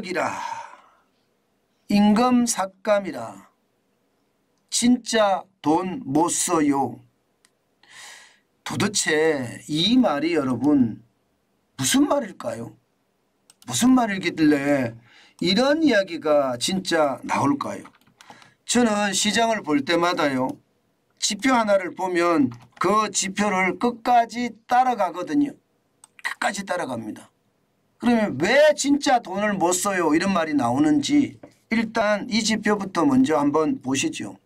충격이라, 임금 삭감이라, 진짜 돈 못 써요. 도대체 이 말이 여러분 무슨 말일까요? 무슨 말이길래 이런 이야기가 진짜 나올까요? 저는 시장을 볼 때마다요, 지표 하나를 보면 그 지표를 끝까지 따라가거든요. 끝까지 따라갑니다. 그러면 왜 진짜 돈을 못 써요 이런 말이 나오는지 일단 이 지표부터 먼저 한번 보시죠.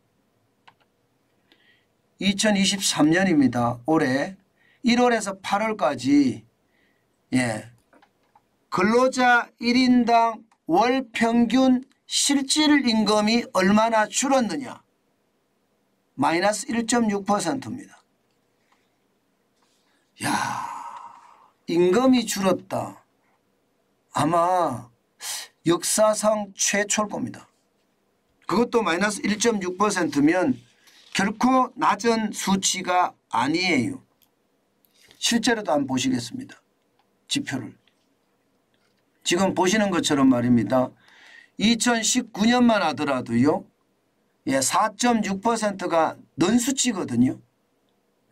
2023년입니다. 올해 1월에서 8월까지 근로자 1인당 월 평균 실질 임금이 얼마나 줄었느냐. 마이너스 1.6%입니다. 야, 임금이 줄었다. 아마 역사상 최초일 겁니다. 그것도 마이너스 1.6%면 결코 낮은 수치가 아니에요. 실제로도 한번 보시겠습니다. 지표를. 지금 보시는 것처럼 말입니다. 2019년만 하더라도요, 4.6%가 는수치거든요.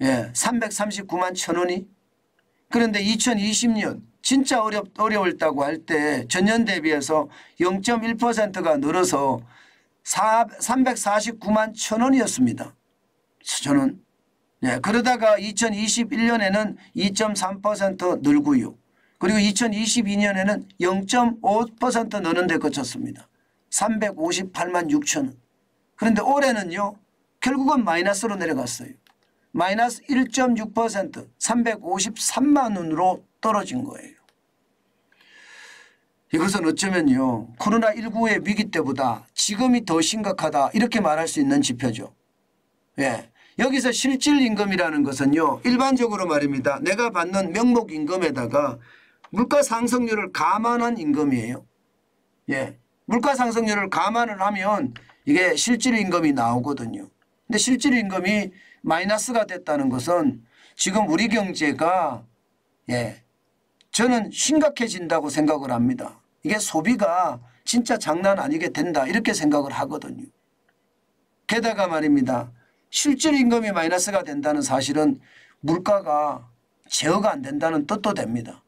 339만 1,000원이. 그런데 2020년 진짜 어려웠다고 할 때 전년 대비해서 0.1%가 늘어서 349만 1,000원이었습니다. 저는. 그러다가 2021년에는 2.3% 늘고요. 그리고 2022년에는 0.5% 느는 데 그쳤습니다. 358만 6천. 그런데 올해는요, 결국은 마이너스로 내려갔어요. 마이너스 1.6%, 353만 원으로 떨어진 거예요. 이것은 어쩌면요, 코로나19의 위기 때보다 지금이 더 심각하다 이렇게 말할 수 있는 지표죠. 여기서 실질임금이라는 것은요, 일반적으로 말입니다, 내가 받는 명목임금에다가 물가상승률을 감안한 임금이에요. 물가상승률을 감안을 하면 이게 실질임금이 나오거든요. 근데 실질임금이 마이너스가 됐다는 것은 지금 우리 경제가 저는 심각해진다고 생각을 합니다. 이게 소비가 진짜 장난 아니게 된다 이렇게 생각을 하거든요. 게다가 말입니다, 실질임금이 마이너스가 된다는 사실은 물가가 제어가 안 된다는 뜻도 됩니다.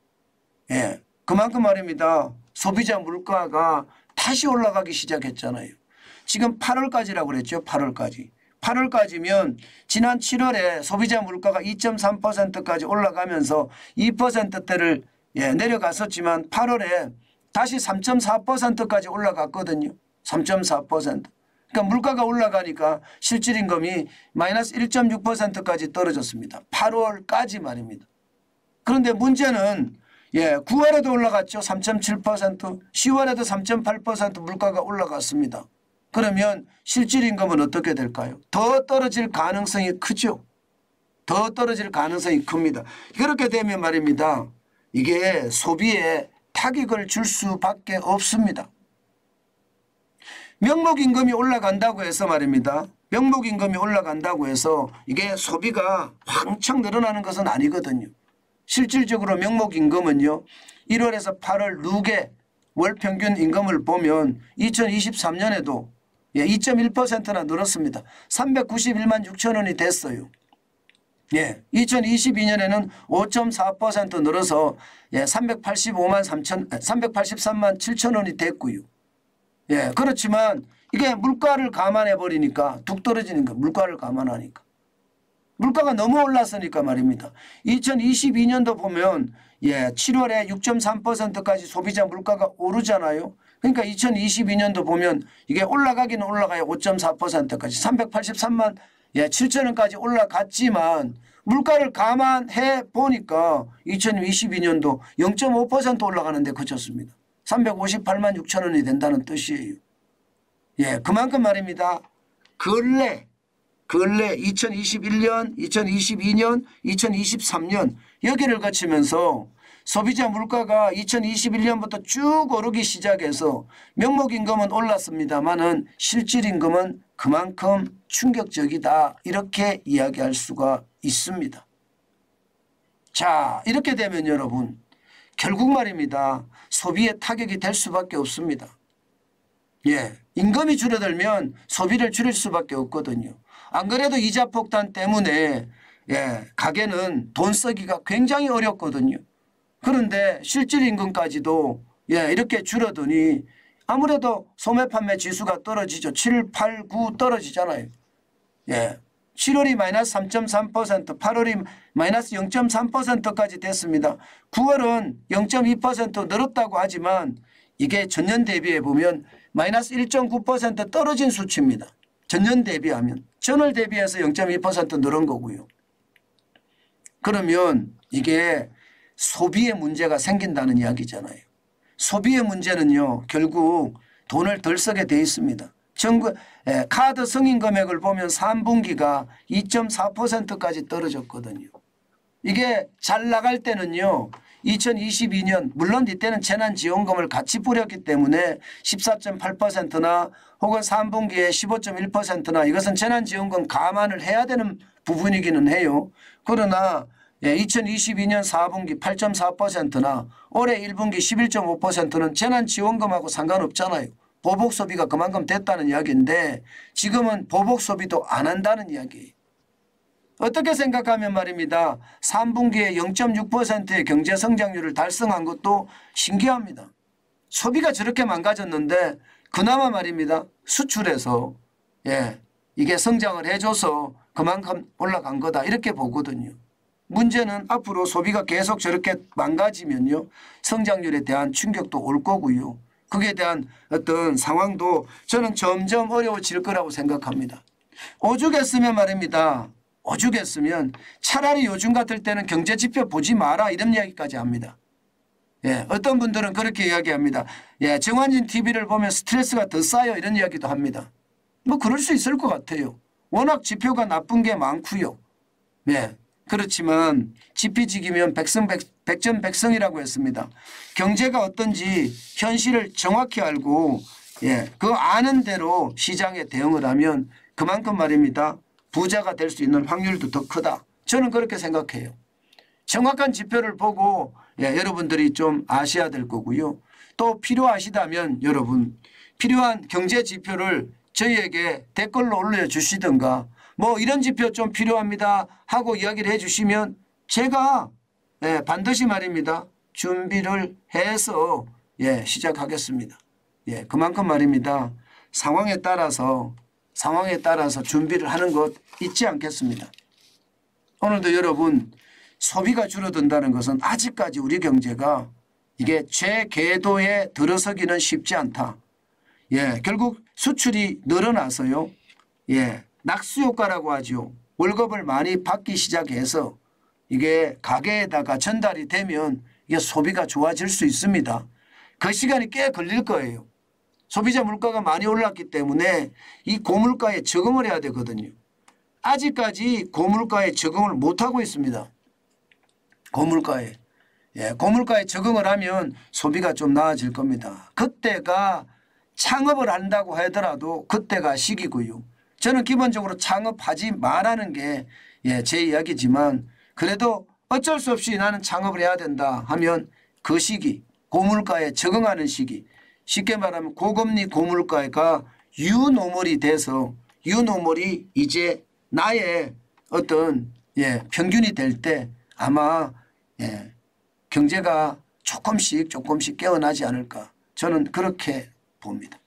그만큼 말입니다, 소비자 물가가 다시 올라가기 시작했잖아요. 지금 8월까지라고 그랬죠. 8월까지. 8월까지면 지난 7월에 소비자 물가가 2.3%까지 올라가면서 2%대를 내려갔었지만 8월에 다시 3.4%까지 올라갔거든요. 3.4%. 그러니까 물가가 올라가니까 실질임금이 마이너스 1.6%까지 떨어졌습니다. 8월까지 말입니다. 그런데 문제는 9월에도 올라갔죠. 3.7%, 10월에도 3.8% 물가가 올라갔습니다. 그러면 실질임금은 어떻게 될까요? 더 떨어질 가능성이 크죠. 더 떨어질 가능성이 큽니다. 그렇게 되면 말입니다, 이게 소비에 타격을 줄 수밖에 없습니다. 명목임금이 올라간다고 해서 말입니다, 명목임금이 올라간다고 해서 이게 소비가 왕창 늘어나는 것은 아니거든요. 실질적으로 명목임금은요, 1월에서 8월 누계 월평균 임금을 보면 2023년에도 2.1%나 늘었습니다. 391만 6천 원이 됐어요. 2022년에는 5.4% 늘어서 383만 7천 원이 됐고요. 그렇지만 이게 물가를 감안해 버리니까 뚝 떨어지는 거, 물가를 감안하니까. 물가가 너무 올랐으니까 말입니다. 2022년도 보면 7월에 6.3%까지 소비자 물가가 오르잖아요. 그러니까 2022년도 보면 이게 올라가기는 올라가요. 5.4%까지 383만 7천 원까지 올라갔지만 물가를 감안해 보니까 2022년도 0.5% 올라가는 데 그쳤습니다. 358만 6천 원이 된다는 뜻이에요. 그만큼 말입니다, 근래 2021년, 2022년, 2023년 여기를 거치면서 소비자 물가가 2021년부터 쭉 오르기 시작해서 명목임금은 올랐습니다마는 실질임금은 그만큼 충격적이다 이렇게 이야기할 수가 있습니다. 자, 이렇게 되면 여러분 결국 말입니다. 소비에 타격이 될 수밖에 없습니다. 예, 임금이 줄어들면 소비를 줄일 수밖에 없거든요. 안 그래도 이자 폭탄 때문에 가게는 돈 쓰기가 굉장히 어렵거든요. 그런데 실질 임금까지도 이렇게 줄어드니 아무래도 소매 판매 지수가 떨어지죠. 7, 8, 9 떨어지잖아요. 7월이 마이너스 3.3%, 8월이 마이너스 0.3%까지 됐습니다. 9월은 0.2% 늘었다고 하지만 이게 전년 대비해 보면 마이너스 1.9% 떨어진 수치입니다. 전년 대비하면. 전월 대비해서 0.2% 늘은 거고요. 그러면 이게 소비의 문제가 생긴다는 이야기잖아요. 소비의 문제는요. 결국 돈을 덜 쓰게 돼 있습니다. 카드 승인 금액을 보면 3분기가 2.4%까지 떨어졌거든요. 이게 잘 나갈 때는요. 2022년 물론 이때는 재난지원금을 같이 뿌렸기 때문에 14.8%나 혹은 3분기에 15.1%나 이것은 재난지원금 감안을 해야 되는 부분이기는 해요. 그러나 2022년 4분기 8.4%나 올해 1분기 11.5%는 재난지원금하고 상관없잖아요. 보복소비가 그만큼 됐다는 이야기인데 지금은 보복소비도 안 한다는 이야기예요. 어떻게 생각하면 말입니다. 3분기에 0.6%의 경제성장률을 달성한 것도 신기합니다. 소비가 저렇게 망가졌는데 그나마 말입니다. 수출해서 이게 성장을 해줘서 그만큼 올라간 거다 이렇게 보거든요. 문제는 앞으로 소비가 계속 저렇게 망가지면요. 성장률에 대한 충격도 올 거고요. 거기에 대한 어떤 상황도 저는 점점 어려워질 거라고 생각합니다. 오죽했으면 말입니다. 오죽했으면 차라리 요즘 같을 때는 경제지표 보지 마라 이런 이야기까지 합니다. 어떤 분들은 그렇게 이야기합니다. 정환진 TV를 보면 스트레스가 더 쌓여 이런 이야기도 합니다. 뭐 그럴 수 있을 것 같아요. 워낙 지표가 나쁜 게 많고요. 그렇지만 지피지기면 백전백승이라고 했습니다. 경제가 어떤지 현실을 정확히 알고 그 아는 대로 시장에 대응을 하면 그만큼 말입니다. 부자가 될 수 있는 확률도 더 크다. 저는 그렇게 생각해요. 정확한 지표를 보고 여러분들이 좀 아셔야 될 거고요. 또 필요하시다면 여러분 필요한 경제 지표를 저희에게 댓글로 올려주시든가 뭐 이런 지표 좀 필요합니다 하고 이야기를 해 주시면 제가 반드시 말입니다. 준비를 해서 시작하겠습니다. 그만큼 말입니다. 상황에 따라서 준비를 하는 것 잊지 않겠습니다. 오늘도 여러분 소비가 줄어든다는 것은 아직까지 우리 경제가 이게 제궤도에 들어서기는 쉽지 않다. 결국 수출이 늘어나서요. 낙수효과라고 하죠. 월급을 많이 받기 시작해서 이게 가게에다가 전달이 되면 이게 소비가 좋아질 수 있습니다. 그 시간이 꽤 걸릴 거예요. 소비자 물가가 많이 올랐기 때문에 이 고물가에 적응을 해야 되거든요. 아직까지 고물가에 적응을 못하고 있습니다. 고물가에. 고물가에 적응을 하면 소비가 좀 나아질 겁니다. 그때가 창업을 한다고 하더라도 그때가 시기고요. 저는 기본적으로 창업하지 말라는 게 제 이야기지만 그래도 어쩔 수 없이 나는 창업을 해야 된다 하면 그 시기 고물가에 적응하는 시기 쉽게 말하면 고금리 고물가가 유노멀이 돼서 유노멀이 이제 나의 어떤 평균이 될 때 아마 경제가 조금씩 깨어나지 않을까 저는 그렇게 봅니다.